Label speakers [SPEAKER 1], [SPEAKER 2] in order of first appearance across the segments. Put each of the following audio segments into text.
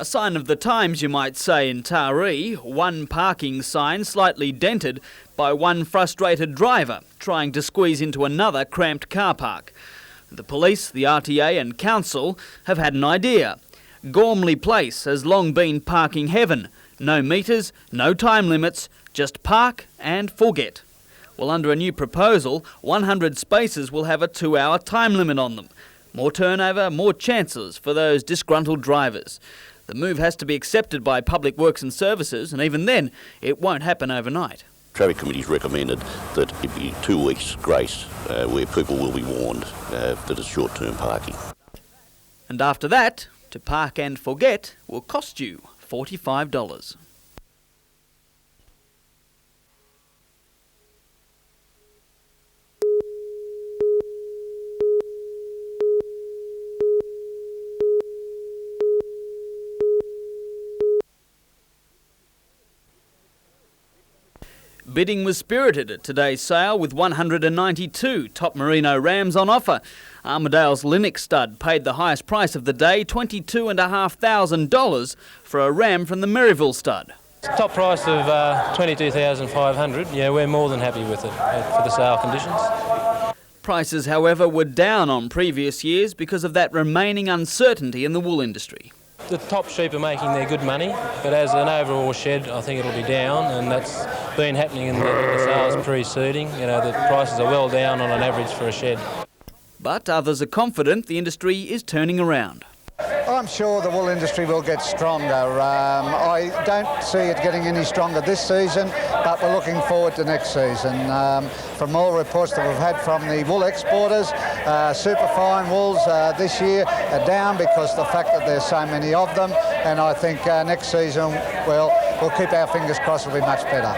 [SPEAKER 1] A sign of the times, you might say, in Taree, one parking sign slightly dented by one frustrated driver trying to squeeze into another cramped car park. The police, the RTA and council have had an idea. Gormley Place has long been parking heaven. No meters, no time limits, just park and forget. Well, under a new proposal, 100 spaces will have a 2-hour time limit on them. More turnover, more chances for those disgruntled drivers. The move has to be accepted by Public Works and Services, and even then, it won't happen overnight.
[SPEAKER 2] Traffic Committee's recommended that it be 2 weeks grace where people will be warned that it's short-term parking.
[SPEAKER 1] And after that, to park and forget will cost you $45. Bidding was spirited at today's sale with 192 top merino rams on offer. Armidale's Linux stud paid the highest price of the day, $22,500 for a ram from the Maryville stud.
[SPEAKER 3] Top price of $22,500. Yeah, we're more than happy with it for the sale conditions.
[SPEAKER 1] Prices, however, were down on previous years because of that remaining uncertainty in the wool industry.
[SPEAKER 3] The top sheep are making their good money, but as an overall shed, I think it'll be down, and that's been happening in the sales preceding. You know, the prices are well down on an average for a shed.
[SPEAKER 1] But others are confident the industry is turning around.
[SPEAKER 4] I'm sure the wool industry will get stronger. I don't see it getting any stronger this season, but we're looking forward to next season. From all reports that we've had from the wool exporters, superfine wools this year are down because of the fact that there's so many of them, and I think next season we'll keep our fingers crossed, it'll be much better.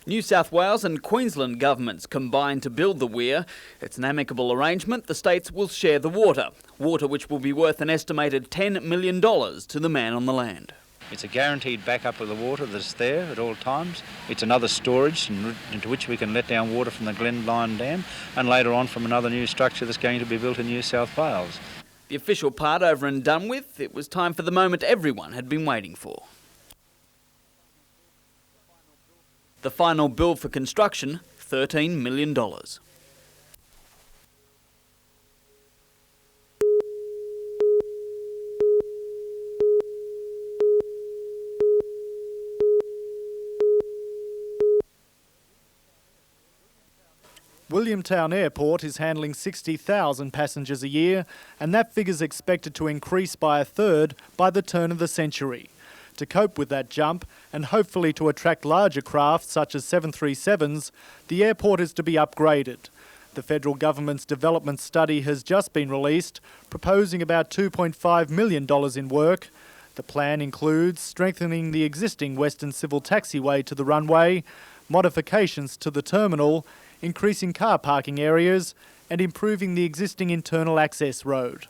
[SPEAKER 1] New South Wales and Queensland governments combine to build the weir. It's an amicable arrangement. The states will share the water which will be worth an estimated $10 million to the man on the land.
[SPEAKER 5] It's a guaranteed backup of the water that's there at all times. It's another storage into which we can let down water from the Glenlyon Dam and later on from another new structure that's going to be built in New South Wales.
[SPEAKER 1] The official part over and done with, it was time for the moment everyone had been waiting for. The final bill for construction, $13 million.
[SPEAKER 6] Williamtown Airport is handling 60,000 passengers a year, and that figure's expected to increase by a third by the turn of the century. To cope with that jump, and hopefully to attract larger craft such as 737s, the airport is to be upgraded. The federal government's development study has just been released, proposing about $2.5 million in work. The plan includes strengthening the existing Western Civil taxiway to the runway, modifications to the terminal, increasing car parking areas, and improving the existing internal access road.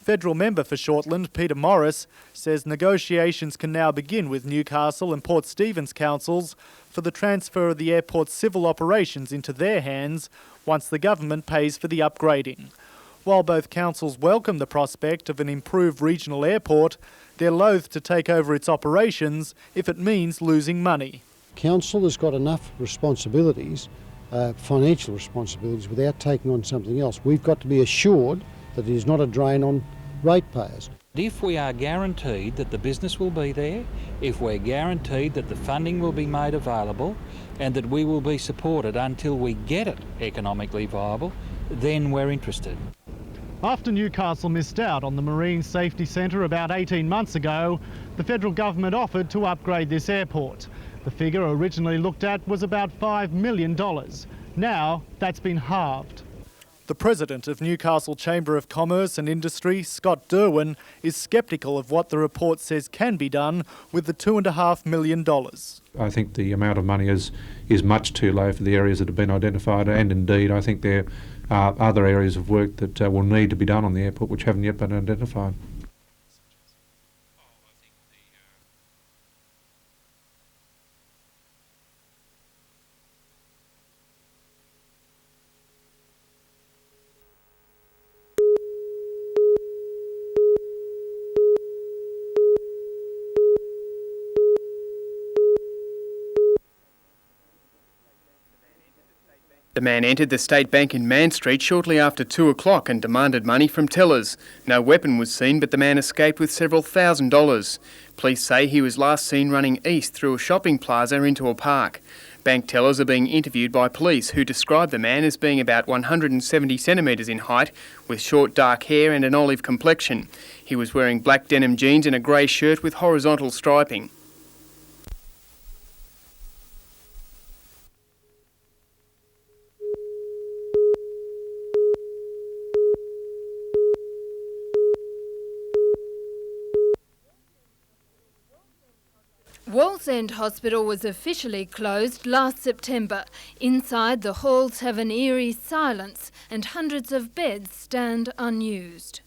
[SPEAKER 6] Federal member for Shortland, Peter Morris, says negotiations can now begin with Newcastle and Port Stephens councils for the transfer of the airport's civil operations into their hands once the government pays for the upgrading. While both councils welcome the prospect of an improved regional airport, they're loath to take over its operations if it means losing money.
[SPEAKER 7] Council has got enough responsibilities, financial responsibilities, without taking on something else. We've got to be assured that it is not a drain on ratepayers.
[SPEAKER 8] If we are guaranteed that the business will be there, if we're guaranteed that the funding will be made available and that we will be supported until we get it economically viable, then we're interested.
[SPEAKER 6] After Newcastle missed out on the Marine Safety Centre about 18 months ago, the federal government offered to upgrade this airport. The figure originally looked at was about $5 million. Now that's been halved. The president of Newcastle Chamber of Commerce and Industry, Scott Derwin, is sceptical of what the report says can be done with the $2.5 million.
[SPEAKER 9] I think the amount of money is much too low for the areas that have been identified, and indeed I think there are other areas of work that will need to be done on the airport which haven't yet been identified.
[SPEAKER 10] The man entered the State Bank in Man Street shortly after 2 o'clock and demanded money from tellers. No weapon was seen, but the man escaped with several $1,000s. Police say he was last seen running east through a shopping plaza into a park. Bank tellers are being interviewed by police, who describe the man as being about 170 centimetres in height, with short dark hair and an olive complexion. He was wearing black denim jeans and a grey shirt with horizontal striping.
[SPEAKER 11] Wallsend Hospital was officially closed last September. Inside, the halls have an eerie silence and hundreds of beds stand unused.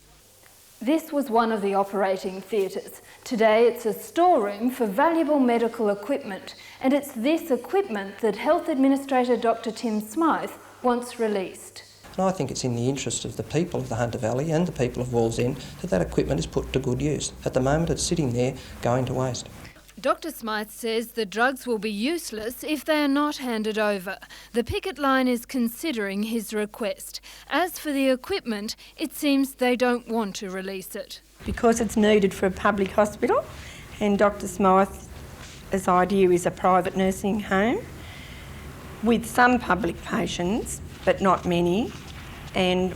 [SPEAKER 11] This was one of the operating theatres. Today it's a storeroom for valuable medical equipment, and it's this equipment that Health Administrator Dr Tim Smythe wants released.
[SPEAKER 12] And I think it's in the interest of the people of the Hunter Valley and the people of Wallsend that that equipment is put to good use. At the moment it's sitting there going to waste.
[SPEAKER 11] Dr Smythe says the drugs will be useless if they are not handed over. The picket line is considering his request. As for the equipment, it seems they don't want to release it.
[SPEAKER 13] Because it's needed for a public hospital, and Dr Smythe's idea is a private nursing home with some public patients, but not many, and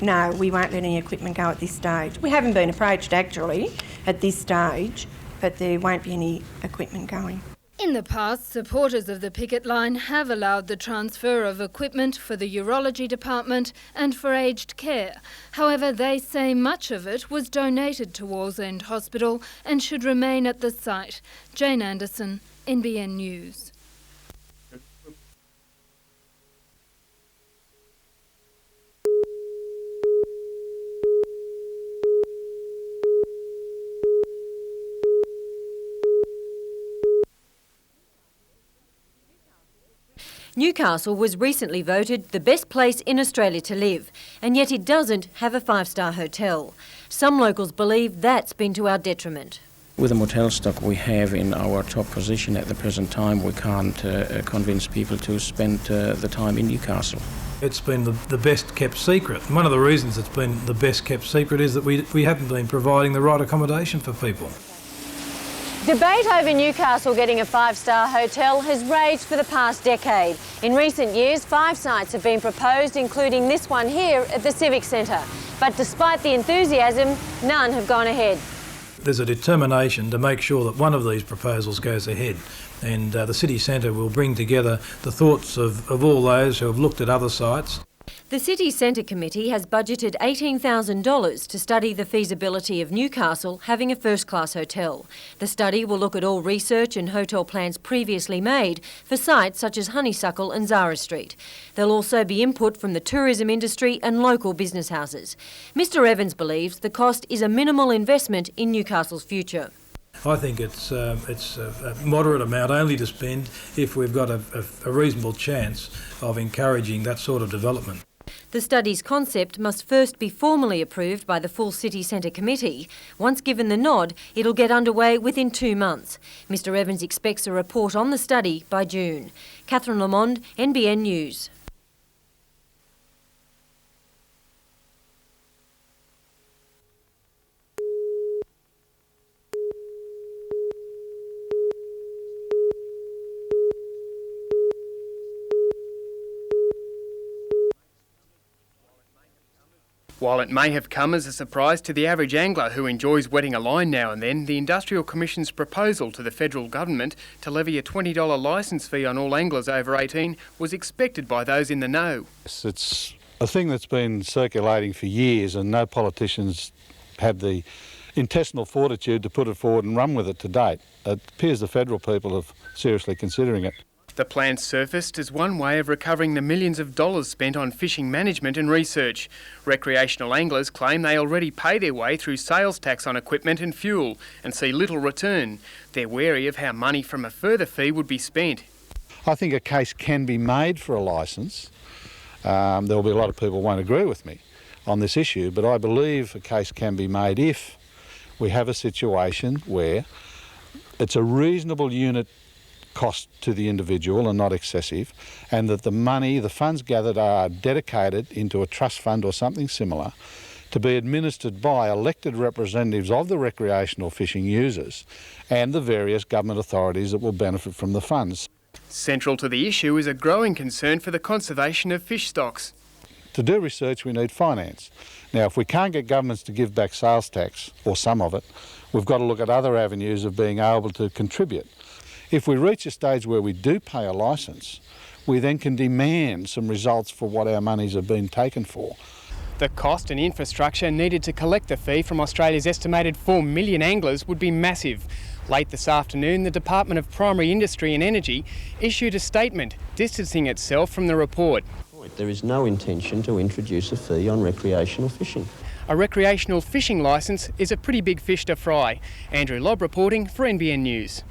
[SPEAKER 13] no, we won't let any equipment go at this stage. We haven't been approached actually at this stage, but there won't be any equipment going.
[SPEAKER 11] In the past, supporters of the picket line have allowed the transfer of equipment for the urology department and for aged care. However, they say much of it was donated to Wallsend Hospital and should remain at the site. Jane Anderson, NBN News.
[SPEAKER 14] Newcastle was recently voted the best place in Australia to live, and yet it doesn't have a 5-star hotel. Some locals believe that's been to our detriment.
[SPEAKER 15] With the motel stock we have in our top position at the present time, we can't convince people to spend the time in Newcastle.
[SPEAKER 16] It's been the best kept secret. And one of the reasons it's been the best kept secret is that we haven't been providing the right accommodation for people.
[SPEAKER 14] Debate over Newcastle getting a 5-star hotel has raged for the past decade. In recent years, 5 sites have been proposed, including this one here at the Civic Centre. But despite the enthusiasm, none have gone ahead.
[SPEAKER 16] There's a determination to make sure that one of these proposals goes ahead, and the City Centre will bring together the thoughts of all those who have looked at other sites.
[SPEAKER 14] The City Centre Committee has budgeted $18,000 to study the feasibility of Newcastle having a first-class hotel. The study will look at all research and hotel plans previously made for sites such as Honeysuckle and Zara Street. There'll also be input from the tourism industry and local business houses. Mr Evans believes the cost is a minimal investment in Newcastle's future.
[SPEAKER 16] I think it's a moderate amount only to spend if we've got a reasonable chance of encouraging that sort of development.
[SPEAKER 14] The study's concept must first be formally approved by the full City Centre Committee. Once given the nod, it'll get underway within 2 months. Mr Evans expects a report on the study by June. Catherine Lamond, NBN News.
[SPEAKER 10] While it may have come as a surprise to the average angler who enjoys wetting a line now and then, the Industrial Commission's proposal to the federal government to levy a $20 licence fee on all anglers over 18 was expected by those in the know.
[SPEAKER 17] It's a thing that's been circulating for years, and no politicians have the intestinal fortitude to put it forward and run with it to date. It appears the federal people are seriously considering it.
[SPEAKER 10] The plan surfaced as one way of recovering the millions of dollars spent on fishing management and research. Recreational anglers claim they already pay their way through sales tax on equipment and fuel and see little return. They're wary of how money from a further fee would be spent.
[SPEAKER 17] I think a case can be made for a licence. There will be a lot of people who won't agree with me on this issue, but I believe a case can be made if we have a situation where it's a reasonable unit cost to the individual and not excessive, and that the money, the funds gathered are dedicated into a trust fund or something similar to be administered by elected representatives of the recreational fishing users and the various government authorities that will benefit from the funds.
[SPEAKER 10] Central to the issue is a growing concern for the conservation of fish stocks.
[SPEAKER 17] To do research, we need finance. Now, if we can't get governments to give back sales tax, or some of it, we've got to look at other avenues of being able to contribute. If we reach a stage where we do pay a licence, we then can demand some results for what our monies have been taken for.
[SPEAKER 10] The cost and infrastructure needed to collect the fee from Australia's estimated 4 million anglers would be massive. Late this afternoon, the Department of Primary Industry and Energy issued a statement distancing itself from the report.
[SPEAKER 18] There is no intention to introduce a fee on recreational fishing.
[SPEAKER 10] A recreational fishing licence is a pretty big fish to fry. Andrew Lobb reporting for NBN News.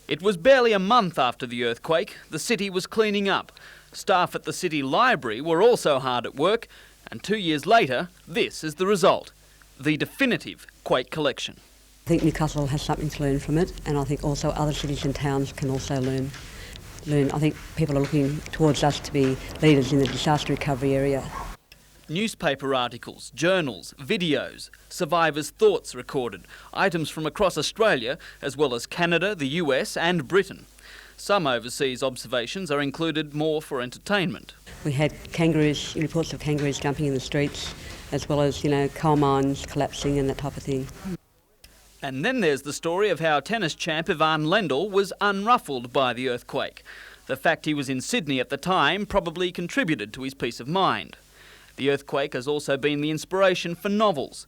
[SPEAKER 1] It was barely a month after the earthquake. The city was cleaning up. Staff at the city library were also hard at work, and 2 years later, this is the result. The definitive quake collection.
[SPEAKER 19] I think Newcastle has something to learn from it, and I think also other cities and towns can also learn. I think people are looking towards us to be leaders in the disaster recovery area.
[SPEAKER 1] Newspaper articles, journals, videos, survivors' thoughts recorded, items from across Australia, as well as Canada, the US and Britain. Some overseas observations are included more for entertainment.
[SPEAKER 19] We had kangaroos, reports of kangaroos jumping in the streets, as well as, coal mines collapsing and that type of thing.
[SPEAKER 1] And then there's the story of how tennis champ Ivan Lendl was unruffled by the earthquake. The fact he was in Sydney at the time probably contributed to his peace of mind. The earthquake has also been the inspiration for novels.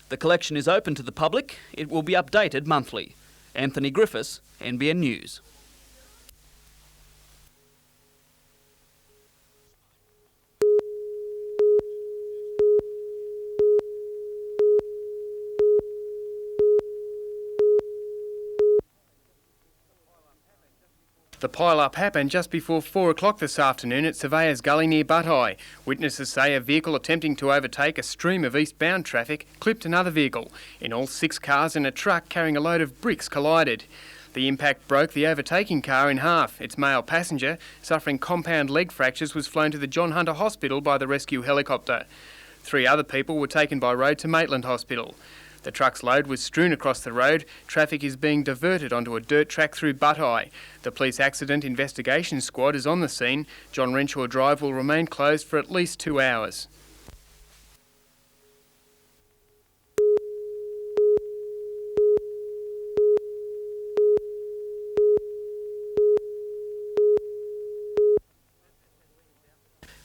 [SPEAKER 1] The collection is open to the public. It will be updated monthly. Anthony Griffiths, NBN News.
[SPEAKER 10] The pile-up happened just before 4 o'clock this afternoon at Surveyors Gully near Butthigh. Witnesses say a vehicle attempting to overtake a stream of eastbound traffic clipped another vehicle. In all, 6 cars and a truck carrying a load of bricks collided. The impact broke the overtaking car in half. Its male passenger, suffering compound leg fractures, was flown to the John Hunter Hospital by the rescue helicopter. 3 other people were taken by road to Maitland Hospital. The truck's load was strewn across the road. Traffic is being diverted onto a dirt track through Butthigh. The Police Accident Investigation Squad is on the scene. John Renshaw Drive will remain closed for at least 2 hours.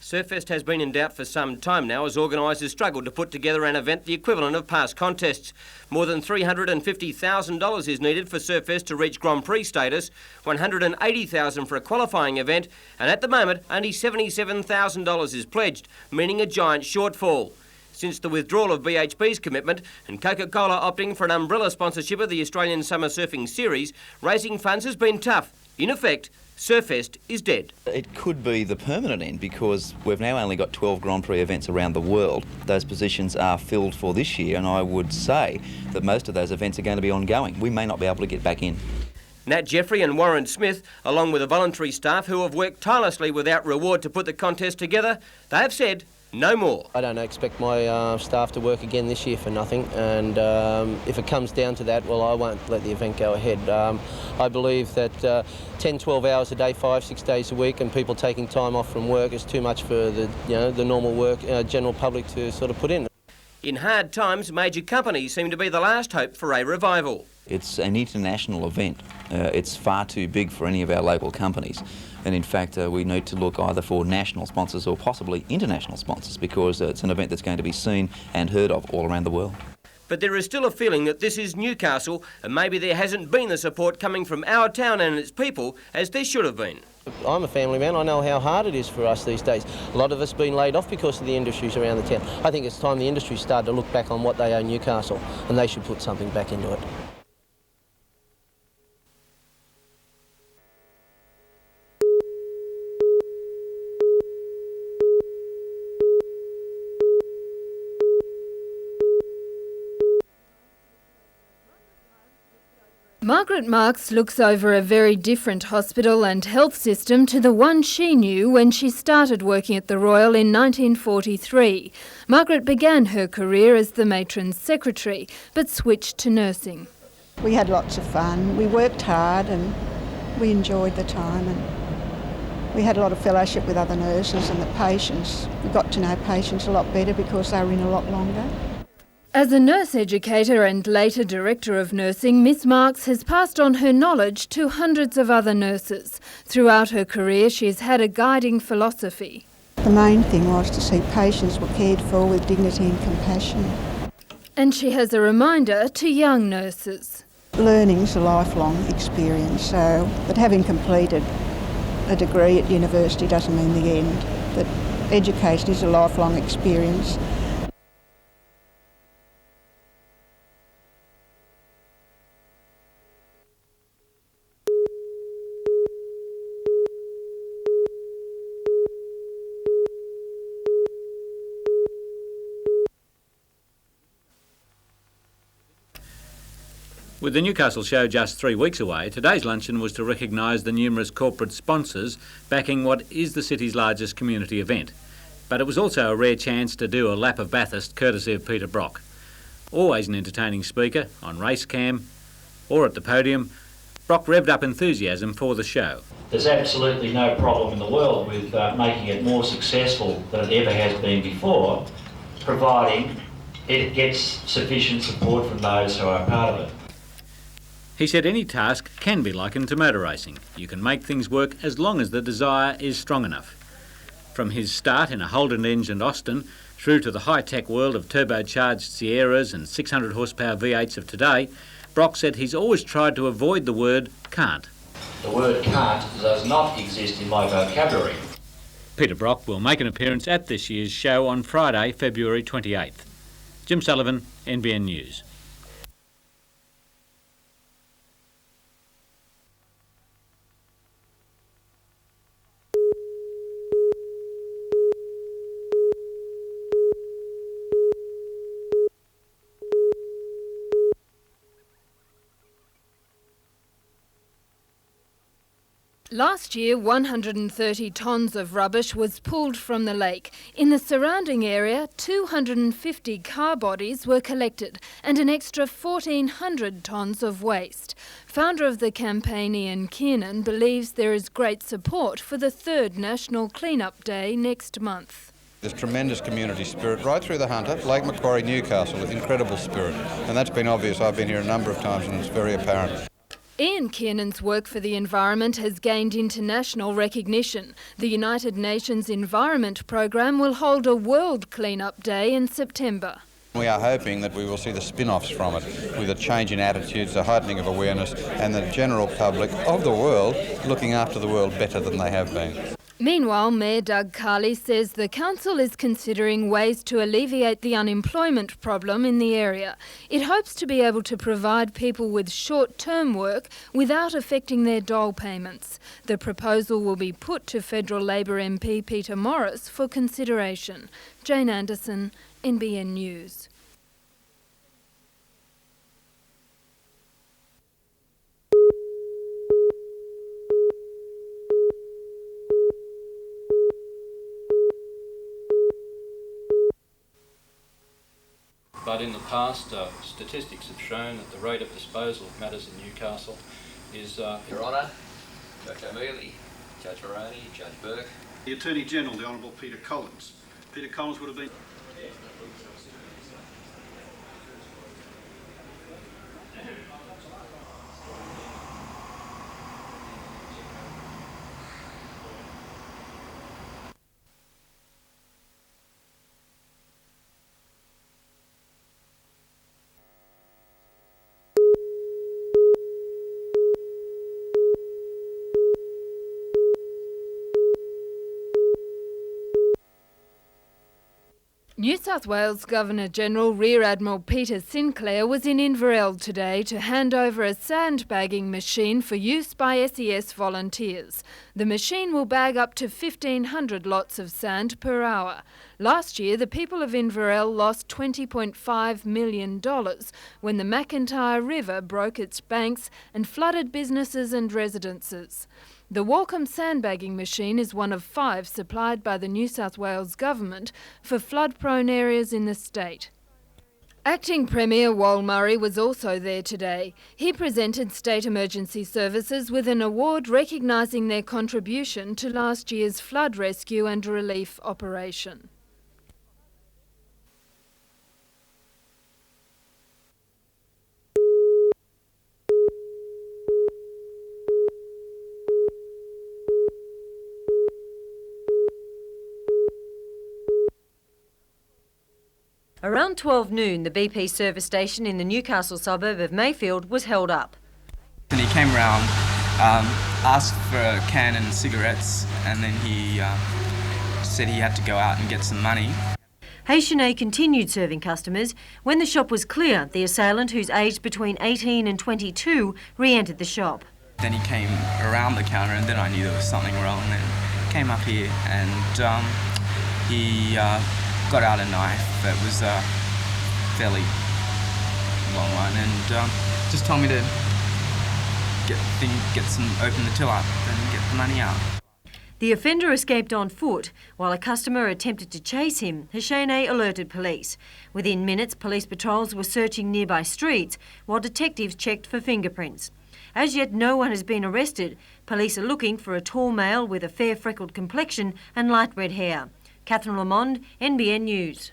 [SPEAKER 20] Surfest has been in doubt for some time now as organisers struggled to put together an event the equivalent of past contests. More than $350,000 is needed for Surfest to reach Grand Prix status, $180,000 for a qualifying event, and at the moment only $77,000 is pledged, meaning a giant shortfall. Since the withdrawal of BHP's commitment and Coca-Cola opting for an umbrella sponsorship of the Australian Summer Surfing Series, raising funds has been tough. In effect, Surfest is dead.
[SPEAKER 21] It could be the permanent end because we've now only got 12 Grand Prix events around the world. Those positions are filled for this year, and I would say that most of those events are going to be ongoing. We may not be able to get back in.
[SPEAKER 20] Nat Jeffrey and Warren Smith, along with the voluntary staff who have worked tirelessly without reward to put the contest together, they have said no more.
[SPEAKER 22] I don't expect my staff to work again this year for nothing, and if it comes down to that, well, I won't let the event go ahead. I believe that 10, 12 hours a day, 5, 6 days a week, and people taking time off from work is too much for the normal work general public to sort of put in.
[SPEAKER 20] In hard times, major companies seem to be the last hope for a revival.
[SPEAKER 21] It's an international event. It's far too big for any of our local companies. And in fact, we need to look either for national sponsors or possibly international sponsors because it's an event that's going to be seen and heard of all around the world.
[SPEAKER 20] But there is still a feeling that this is Newcastle and maybe there hasn't been the support coming from our town and its people as there should have been.
[SPEAKER 22] I'm a family man. I know how hard it is for us these days. A lot of us have been laid off because of the industries around the town. I think it's time the industry started to look back on what they owe Newcastle, and they should put something back into it.
[SPEAKER 11] Margaret Marks looks over a very different hospital and health system to the one she knew when she started working at the Royal in 1943. Margaret began her career as the matron's secretary, but switched to nursing.
[SPEAKER 2] We had lots of fun. We worked hard and we enjoyed the time, and we had a lot of fellowship with other nurses and the patients. We got to know patients a lot better because they were in a lot longer.
[SPEAKER 11] As a nurse educator and later director of nursing, Miss Marks has passed on her knowledge to hundreds of other nurses. Throughout her career, she has had a guiding philosophy.
[SPEAKER 2] The main thing was to see patients were cared for with dignity and compassion.
[SPEAKER 11] And she has a reminder to young nurses.
[SPEAKER 2] Learning's a lifelong experience, but having completed a degree at university doesn't mean the end. That education is a lifelong experience.
[SPEAKER 3] With the Newcastle show just 3 weeks away, today's luncheon was to recognise the numerous corporate sponsors backing what is the city's largest community event. But it was also a rare chance to do a lap of Bathurst courtesy of Peter Brock. Always an entertaining speaker, on race cam or at the podium, Brock revved up enthusiasm for the show.
[SPEAKER 23] There's absolutely no problem in the world with making it more successful than it ever has been before, providing it gets sufficient support from those who are part of it.
[SPEAKER 3] He said any task can be likened to motor racing. You can make things work as long as the desire is strong enough. From his start in a Holden-engined Austin through to the high-tech world of turbocharged Sierras and 600 horsepower V8s of today, Brock said he's always tried to avoid the word can't.
[SPEAKER 23] The word can't does not exist in my vocabulary.
[SPEAKER 3] Peter Brock will make an appearance at this year's show on Friday, February 28th. Jim Sullivan, NBN News.
[SPEAKER 11] Last year, 130 tonnes of rubbish was pulled from the lake. In the surrounding area, 250 car bodies were collected and an extra 1,400 tonnes of waste. Founder of the campaign, Ian Kiernan, believes there is great support for the third National Clean-up Day next month.
[SPEAKER 24] There's tremendous community spirit right through the Hunter, Lake Macquarie, Newcastle, incredible spirit. And that's been obvious. I've been here a number of times and it's very apparent.
[SPEAKER 11] Ian Kiernan's work for the environment has gained international recognition. The United Nations Environment Programme will hold a World Clean-up Day in September.
[SPEAKER 24] We are hoping that we will see the spin-offs from it, with a change in attitudes, a heightening of awareness, and the general public of the world looking after the world better than they have been.
[SPEAKER 11] Meanwhile, Mayor Doug Carley says the council is considering ways to alleviate the unemployment problem in the area. It hopes to be able to provide people with short-term work without affecting their dole payments. The proposal will be put to Federal Labor MP Peter Morris for consideration. Jane Anderson, NBN News.
[SPEAKER 25] But in the past, statistics have shown that the rate of disposal of matters in Newcastle is...
[SPEAKER 26] Your Honour, Judge O'Mealy, Judge Moroney, Judge Burke.
[SPEAKER 27] The Attorney-General, the Honourable Peter Collins. Peter Collins would have been...
[SPEAKER 11] New South Wales Governor-General Rear Admiral Peter Sinclair was in Inverell today to hand over a sandbagging machine for use by SES volunteers. The machine will bag up to 1,500 lots of sand per hour. Last year, the people of Inverell lost $20.5 million when the McIntyre River broke its banks and flooded businesses and residences. The Walcombe sandbagging machine is one of 5 supplied by the New South Wales Government for flood-prone areas in the state. Acting Premier Wal Murray was also there today. He presented State Emergency Services with an award recognising their contribution to last year's flood rescue and relief operation.
[SPEAKER 14] Around 12 noon, the BP service station in the Newcastle suburb of Mayfield was held up.
[SPEAKER 4] And he came round, asked for a can and cigarettes, and then he said he had to go out and get some money.
[SPEAKER 14] Haitianet continued serving customers. When the shop was clear, the assailant, who's aged between 18 and 22, re-entered the shop.
[SPEAKER 4] Then he came around the counter, and then I knew there was something wrong, and then came up here, and he got out a knife that was a fairly long one, and just told me to open the till up and get the money out.
[SPEAKER 14] The offender escaped on foot. While a customer attempted to chase him, Haitianet alerted police. Within minutes, police patrols were searching nearby streets, while detectives checked for fingerprints. As yet, no one has been arrested. Police are looking for a tall male with a fair freckled complexion and light red hair. Catherine Lamond, NBN News.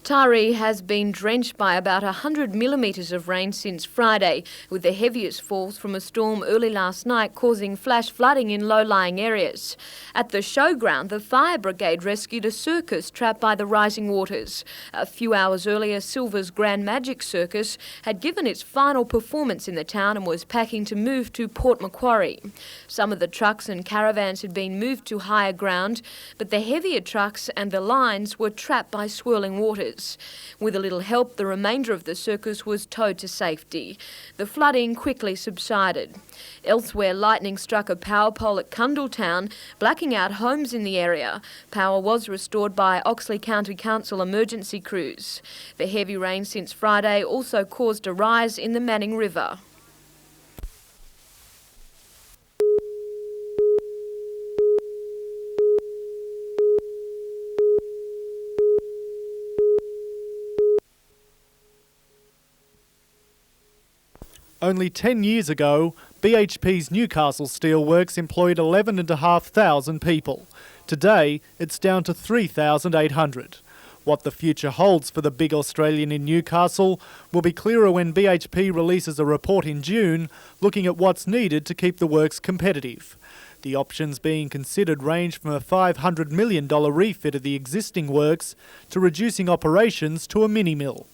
[SPEAKER 5] Taree has been drenched by about 100 millimetres of rain since Friday, with the heaviest falls from a storm early last night causing flash flooding in low-lying areas. At the showground, the fire brigade rescued a circus trapped by the rising waters. A few hours earlier, Silver's Grand Magic Circus had given its final performance in the town and was packing to move to Port Macquarie. Some of the trucks and caravans had been moved to higher ground, but the heavier trucks and the lines were trapped by swirling waters. With a little help, the remainder of the circus was towed to safety. The flooding quickly subsided. Elsewhere, lightning struck a power pole at Cundletown, blacking out homes in the area. Power was restored by Oxley County Council emergency crews. The heavy rain since Friday also caused a rise in the Manning River.
[SPEAKER 6] Only 10 years ago, BHP's Newcastle Steelworks employed 11,500 people. Today, it's down to 3,800. What the future holds for the big Australian in Newcastle will be clearer when BHP releases a report in June looking at what's needed to keep the works competitive. The options being considered range from a $500 million refit of the existing works to reducing operations to a mini-mill.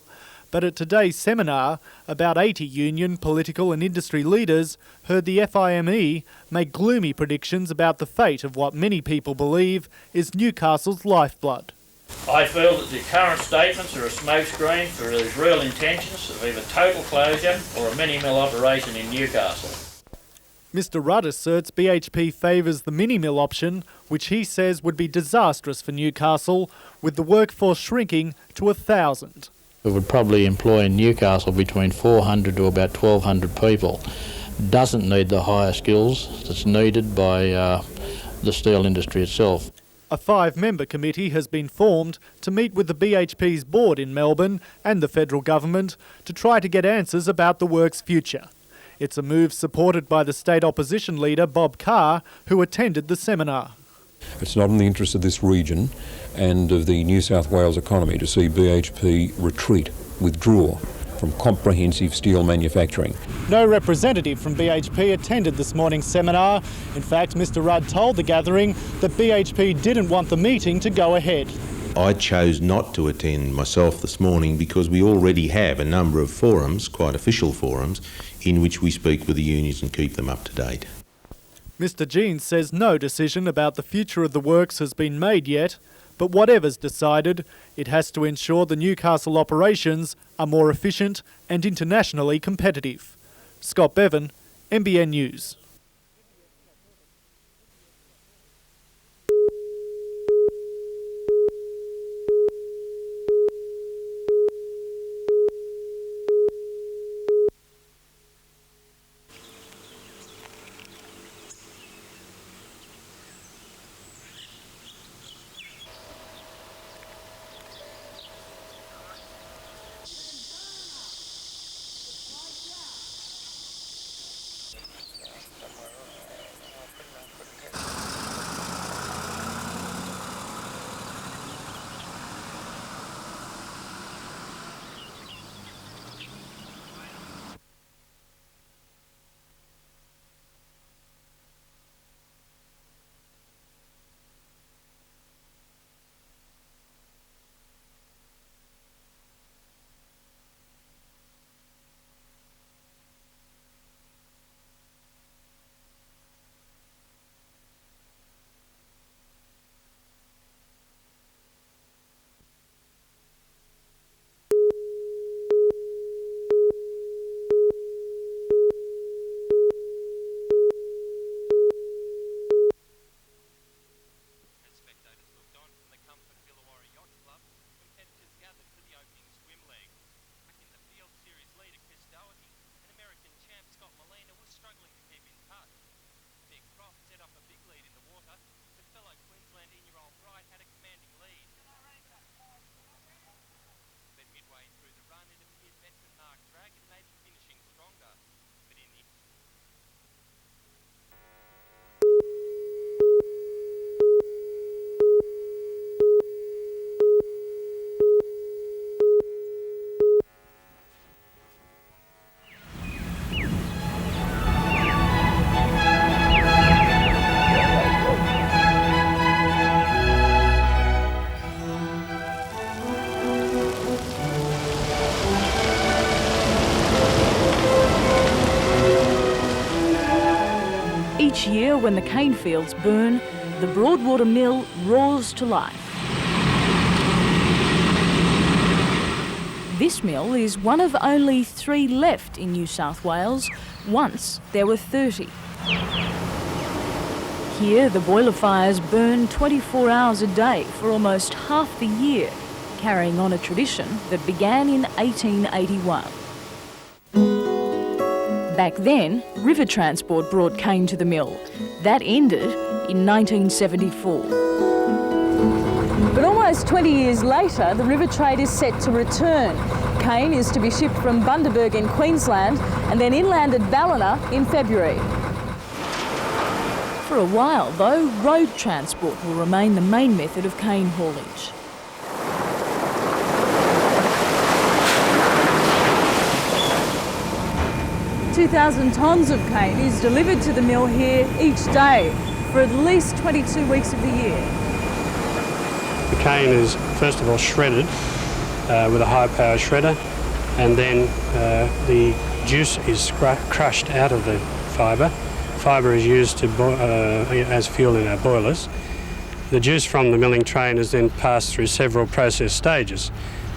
[SPEAKER 6] But at today's seminar, about 80 union, political and industry leaders heard the FIME make gloomy predictions about the fate of what many people believe is Newcastle's lifeblood.
[SPEAKER 7] I feel that the current statements are a smokescreen for his real intentions of either total closure or a mini-mill operation in Newcastle.
[SPEAKER 6] Mr Rudd asserts BHP favours the mini-mill option, which he says would be disastrous for Newcastle, with the workforce shrinking to 1,000.
[SPEAKER 8] We would probably employ in Newcastle between 400 to about 1,200 people. Doesn't need the higher skills that's needed by the steel industry itself.
[SPEAKER 6] A 5-member committee has been formed to meet with the BHP's board in Melbourne and the federal government to try to get answers about the work's future. It's a move supported by the state opposition leader Bob Carr, who attended the seminar.
[SPEAKER 9] It's not in the interest of this region and of the New South Wales economy to see BHP retreat, withdraw from comprehensive steel manufacturing.
[SPEAKER 6] No representative from BHP attended this morning's seminar. In fact, Mr Rudd told the gathering that BHP didn't want the meeting to go ahead.
[SPEAKER 12] I chose not to attend myself this morning because we already have a number of forums, quite official forums, in which we speak with the unions and keep them up to date.
[SPEAKER 6] Mr Jeans says no decision about the future of the works has been made yet, but whatever's decided, it has to ensure the Newcastle operations are more efficient and internationally competitive. Scott Bevan, NBN News.
[SPEAKER 13] Each year when the cane fields burn, the Broadwater Mill roars to life. This mill is one of only 3 left in New South Wales. Once there were 30. Here the boiler fires burn 24 hours a day for almost half the year, carrying on a tradition that began in 1881. Back then, river transport brought cane to the mill. That ended in 1974. But almost 20 years later, the river trade is set to return. Cane is to be shipped from Bundaberg in Queensland and then inland at Ballina in February. For a while, though, road transport will remain the main method of cane haulage. 2,000 tonnes of cane is delivered to the mill here each day for at least 22 weeks of the year.
[SPEAKER 15] The cane is first of all shredded with a high power shredder, and then the juice is crushed out of the fibre. Fibre is used to as fuel in our boilers. The juice from the milling train is then passed through several process stages.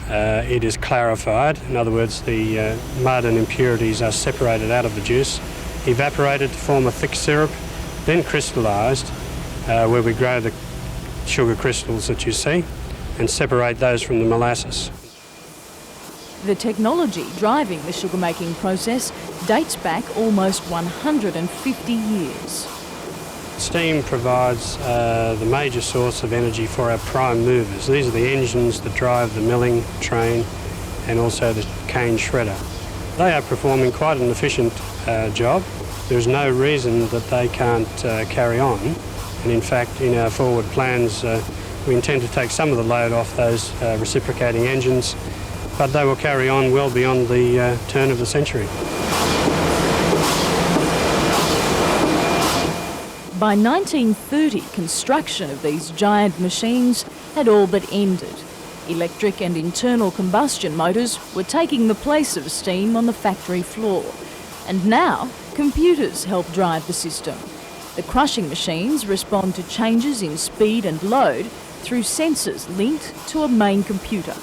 [SPEAKER 15] It is clarified, in other words, the mud and impurities are separated out of the juice, evaporated to form a thick syrup, then crystallised, where we grow the sugar crystals that you see and separate those from the molasses.
[SPEAKER 13] The technology driving the sugar making process dates back almost 150 years.
[SPEAKER 15] Steam provides the major source of energy for our prime movers. These are the engines that drive the milling train and also the cane shredder. They are performing quite an efficient job. There's no reason that they can't carry on. And in fact, in our forward plans, we intend to take some of the load off those reciprocating engines but they will carry on well beyond the turn of the century.
[SPEAKER 13] By 1930, construction of these giant machines had all but ended. Electric and internal combustion motors were taking the place of steam on the factory floor. And now, computers help drive the system. The crushing machines respond to changes in speed and load through sensors linked to a main computer.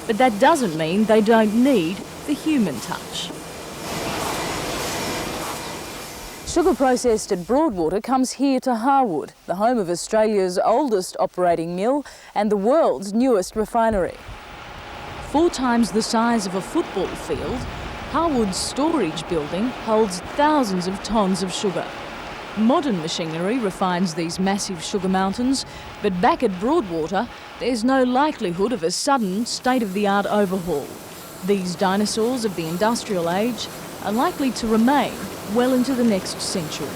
[SPEAKER 13] But that doesn't mean they don't need the human touch. Sugar processed at Broadwater comes here to Harwood, the home of Australia's oldest operating mill and the world's newest refinery. 4 times the size of a football field, Harwood's storage building holds thousands of tonnes of sugar. Modern machinery refines these massive sugar mountains, but back at Broadwater, there's no likelihood of a sudden state-of-the-art overhaul. These dinosaurs of the industrial age are likely to remain well into the next century.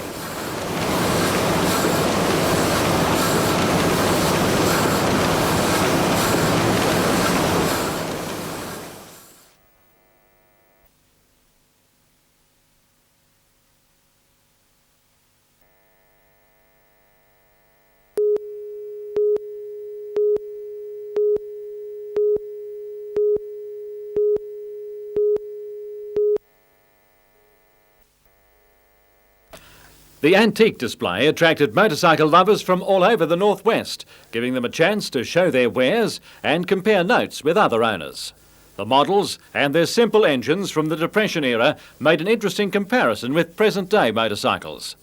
[SPEAKER 3] The antique display attracted motorcycle lovers from all over the northwest, giving them a chance to show their wares and compare notes with other owners. The models and their simple engines from the Depression era made an interesting comparison with present-day motorcycles.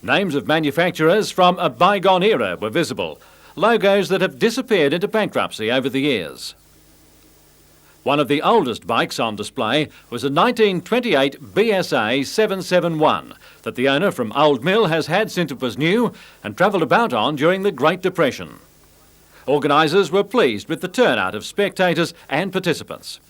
[SPEAKER 3] Names of manufacturers from a bygone era were visible, logos that have disappeared into bankruptcy over the years. One of the oldest bikes on display was a 1928 BSA 771 that the owner from Old Mill has had since it was new and travelled about on during the Great Depression. Organisers were pleased with the turnout of spectators and participants.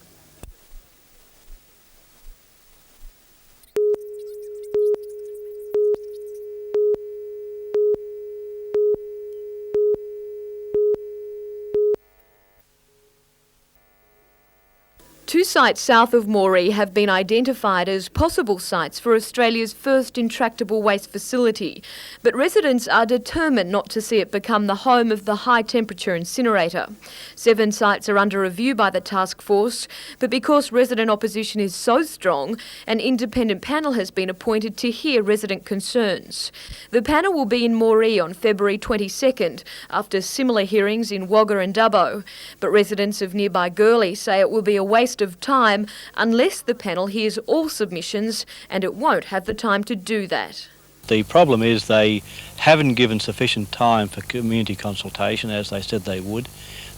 [SPEAKER 5] Two sites south of Moree have been identified as possible sites for Australia's first intractable waste facility, but residents are determined not to see it become the home of the high-temperature incinerator. 7 sites are under review by the task force, but because resident opposition is so strong, an independent panel has been appointed to hear resident concerns. The panel will be in Moree on February 22nd, after similar hearings in Wagga and Dubbo, but residents of nearby Gurley say it will be a waste of time unless the panel hears all submissions, and it won't have the time to do that.
[SPEAKER 1] The problem is they haven't given sufficient time for community consultation as they said they would.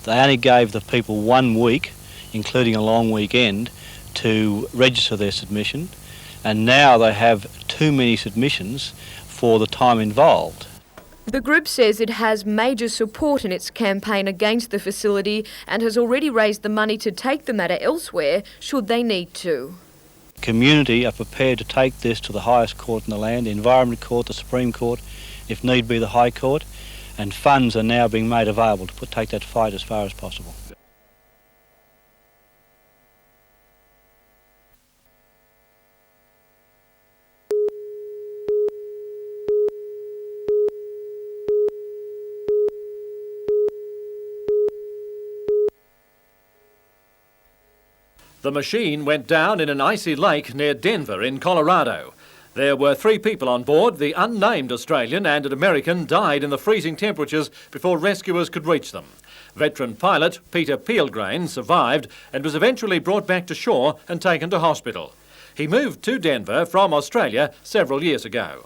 [SPEAKER 1] They only gave the people 1 week, including a long weekend, to register their submission, and now they have too many submissions for the time involved.
[SPEAKER 5] The group says it has major support in its campaign against the facility and has already raised the money to take the matter elsewhere should they need to.
[SPEAKER 1] Community are prepared to take this to the highest court in the land, the Environment Court, the Supreme Court, if need be the High Court, and funds are now being made available to take that fight as far as possible.
[SPEAKER 3] The machine went down in an icy lake near Denver in Colorado. There were 3 people on board. The unnamed Australian and an American died in the freezing temperatures before rescuers could reach them. Veteran pilot Peter Peelgrain survived and was eventually brought back to shore and taken to hospital. He moved to Denver from Australia several years ago.